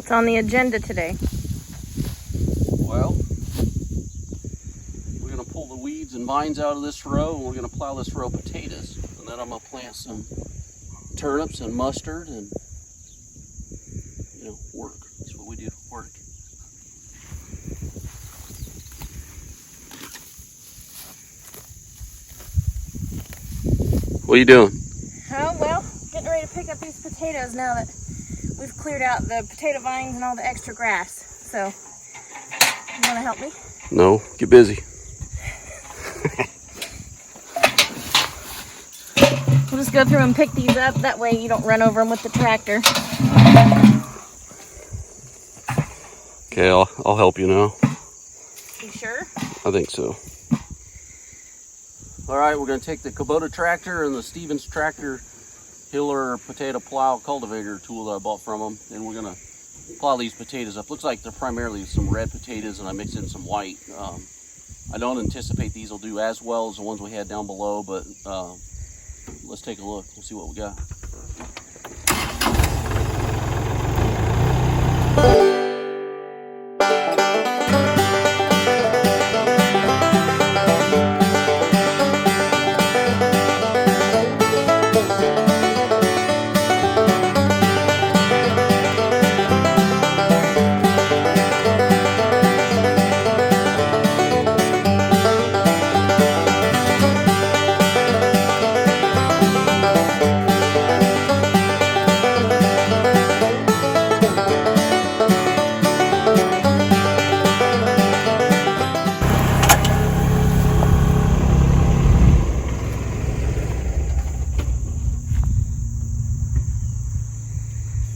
What's on the agenda today? Well, we're going to pull the weeds and vines out of this row, and we're going to plow this row of potatoes. And then I'm going to plant some turnips and mustard and, work. That's what we do, work. What are you doing? Oh, well, getting ready to pick up these potatoes now that we've cleared out the potato vines and all the extra grass. So, you want to help me? No, get busy. We'll just go through and pick these up. That way you don't run over them with the tractor. Okay, I'll help you now. You sure? I think so. All right, we're going to take the Kubota tractor and the Stevens tractor hiller potato plow cultivator tool that I bought from them, and we're going to plow these potatoes up. Looks like they're primarily some red potatoes, and I mixed in some white. I don't anticipate these will do as well as the ones we had down below, but let's take a look. We'll see what we got.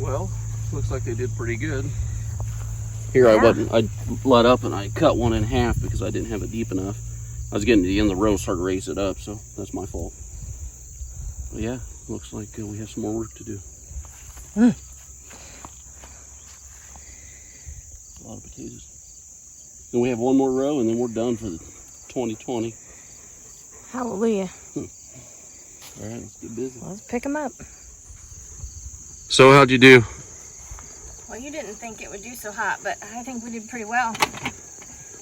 Well, looks like they did pretty good. Here, yeah. I let up and I cut one in half because I didn't have it deep enough. I was getting to the end of the row, started to raise it up, so that's my fault. But yeah, looks like we have some more work to do. A lot of potatoes. Then we have one more row and then we're done for the 2020. Hallelujah. All right, let's get busy. Let's pick them up. So how'd you do? Well, you didn't think it would do so hot, but I think we did pretty well.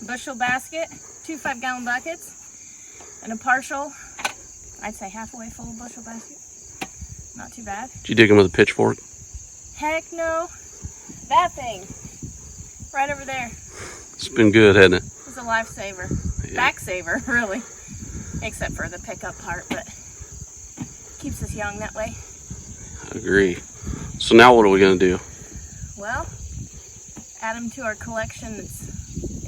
Bushel basket, 2 5-gallon buckets, and a partial, I'd say halfway full bushel basket. Not too bad. Did you dig them with a pitchfork? Heck no. That thing, right over there. It's been good, hasn't it? It's a lifesaver. Yeah. Backsaver, really. Except for the pickup part, but keeps us young that way. I agree. So now what are we going to do? Well, add them to our collection that's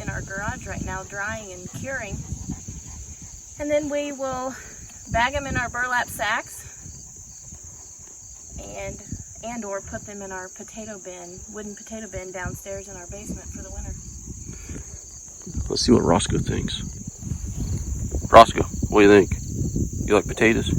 in our garage right now, drying and curing. And then we will bag them in our burlap sacks and or put them in our wooden potato bin downstairs in our basement for the winter. Let's see what Roscoe thinks. Roscoe, what do you think? You like potatoes?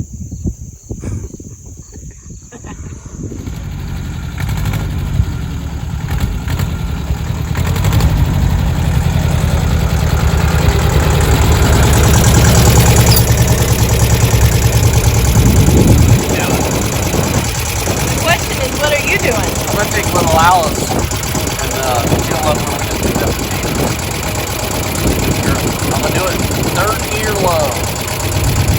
Alice and chill up and just pick up potatoes. I'm gonna do it 3rd year low.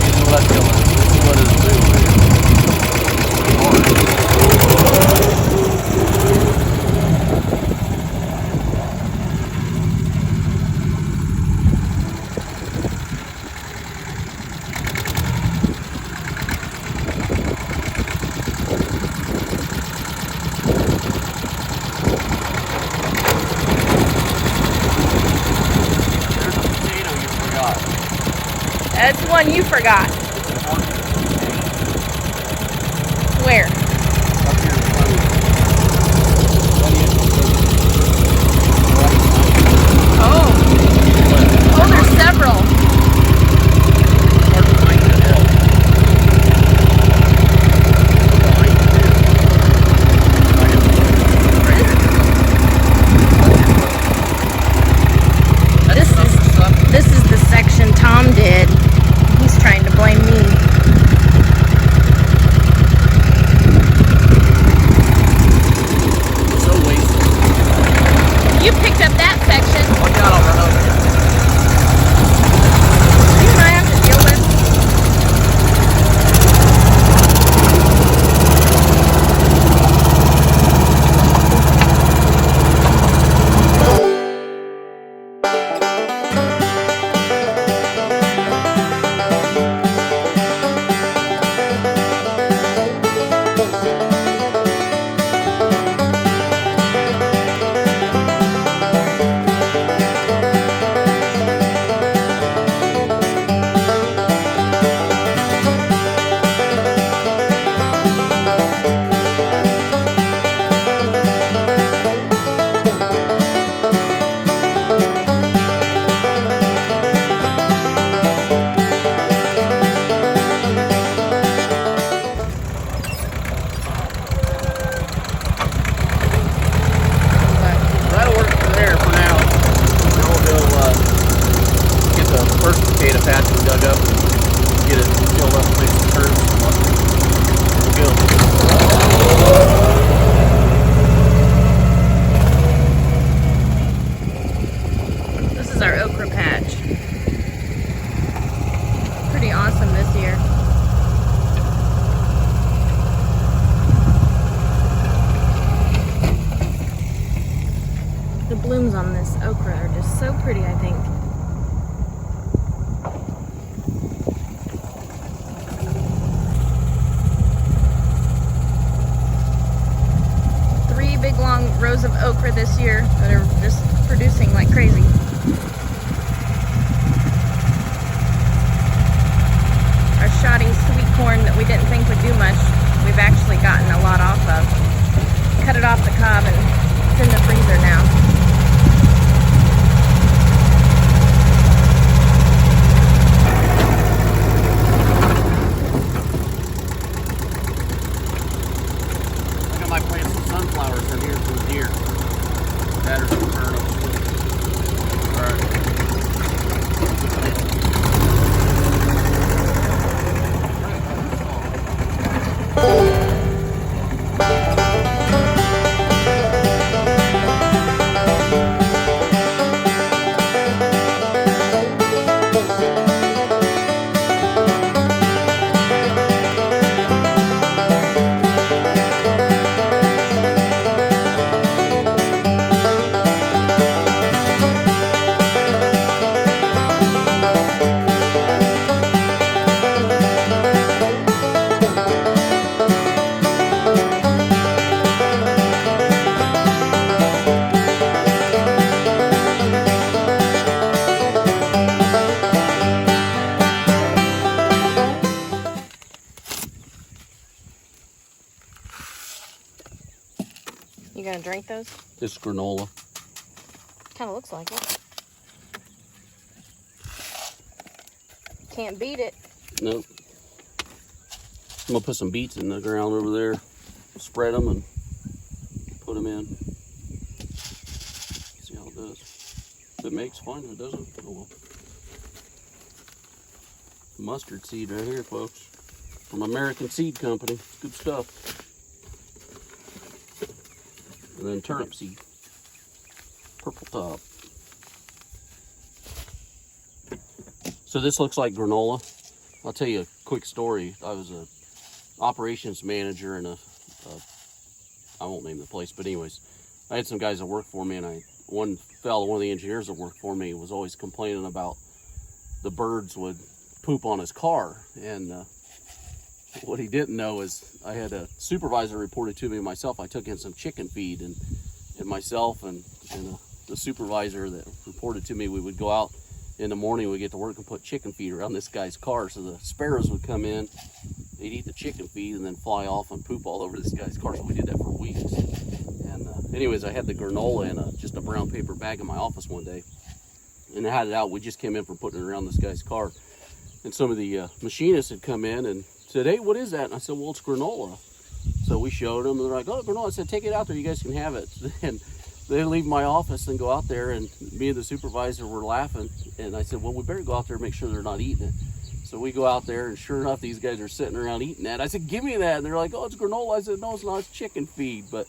This is what I feel like. This is what it's doing. That's one you forgot. Where? Up here. Oh, there's several. This is the section Tom did. He's trying to blame me. okra are just so pretty, I think. Three big long rows of okra this year that are just producing like crazy. Our shoddy sweet corn that we didn't think would do much, we've actually gotten a lot off of. Cut it off the cob and it's in the freezer now. I might plant some sunflowers in here for the deer. That or some turnips. You gonna drink those? This granola. Kind of looks like it. Can't beat it. Nope. I'm gonna put some beets in the ground over there, spread them and put them in. See how it does. If it makes, fine. If it doesn't, oh well. Mustard seed right here, folks, from American Seed Company. Good stuff. And then turnip seed, purple top. So this looks like granola. I'll tell you a quick story. I was a operations manager in I won't name the place, but anyways, I had some guys that worked for me, and one of the engineers that worked for me was always complaining about the birds would poop on his car. And what he didn't know is I had a supervisor reported to me myself. I took in some chicken feed, and myself and the supervisor that reported to me, we would go out in the morning, we'd get to work and put chicken feed around this guy's car. So the sparrows would come in, they'd eat the chicken feed and then fly off and poop all over this guy's car. So we did that for weeks. And anyways, I had the granola in just a brown paper bag in my office one day, and I had it out. We just came in from putting it around this guy's car, and some of the machinists had come in and said, "Hey, what is that?" And I said, "Well, it's granola." So we showed them, and they're like, "Oh, granola." I said, "Take it out there, you guys can have it." And they leave my office and go out there, and me and the supervisor were laughing, and I said, "Well, we better go out there and make sure they're not eating it." So we go out there, and sure enough, these guys are sitting around eating that. I said, "Give me that." And they're like, "Oh, it's granola." I said, "No, it's not, it's chicken feed." But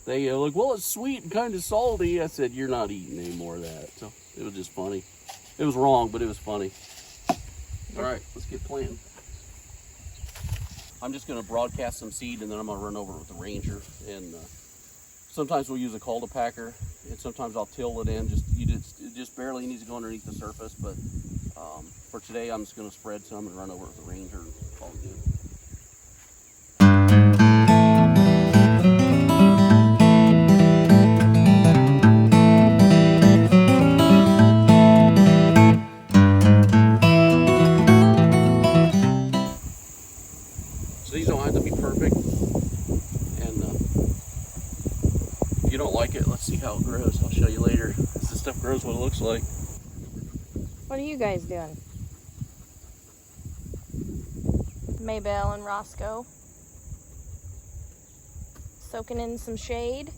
they like, "Well, it's sweet and kind of salty." I said, "You're not eating any more of that." So it was just funny. It was wrong, but it was funny. All right, let's get planting. I'm just going to broadcast some seed, and then I'm going to run over it with the Ranger. And sometimes we'll use a cultipacker, and sometimes I'll till it in. It just barely needs to go underneath the surface. But for today, I'm just going to spread some and run over it with the Ranger and call it good. So these don't have to be perfect, and if you don't like it, let's see how it grows. I'll show you later. This stuff grows what it looks like. What are you guys doing? Maybelle and Roscoe soaking in some shade.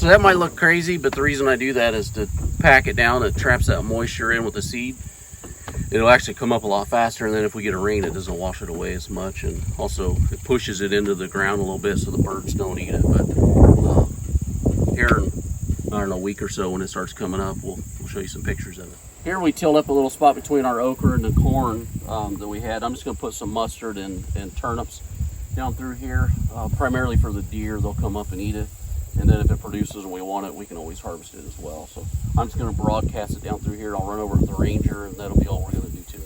So that might look crazy, but the reason I do that is to pack it down. It traps that moisture in with the seed. It'll actually come up a lot faster, and then if we get a rain, it doesn't wash it away as much, and also it pushes it into the ground a little bit so the birds don't eat it. But here in, I don't know, a week or so when it starts coming up, we'll show you some pictures of it. Here we tilled up a little spot between our okra and the corn that we had. I'm just going to put some mustard and turnips down through here, primarily for the deer. They'll come up and eat it, and then if it produces and we want it, we can always harvest it as well. So I'm just going to broadcast it down through here. I'll run over with the Ranger, and that'll be all we're going to do to it.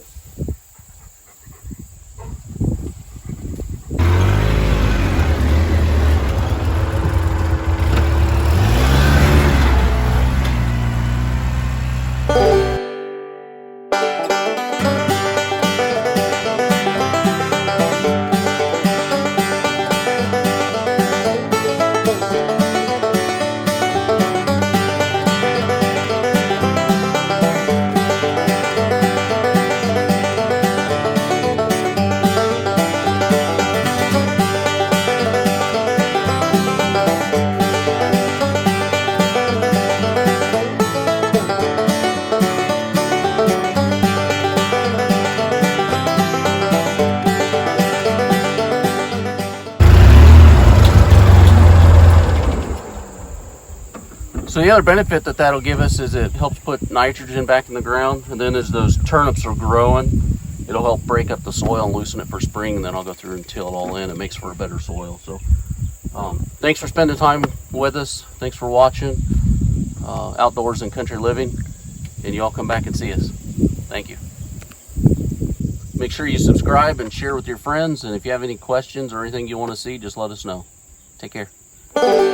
So the other benefit that that'll give us is it helps put nitrogen back in the ground, and then as those turnips are growing, it'll help break up the soil and loosen it for spring, and then I'll go through and till it all in. It makes for a better soil. So thanks for spending time with us. Thanks for watching Outdoors and Country Living, and you all come back and see us. Thank you. Make sure you subscribe and share with your friends, and if you have any questions or anything you want to see, just let us know. Take care.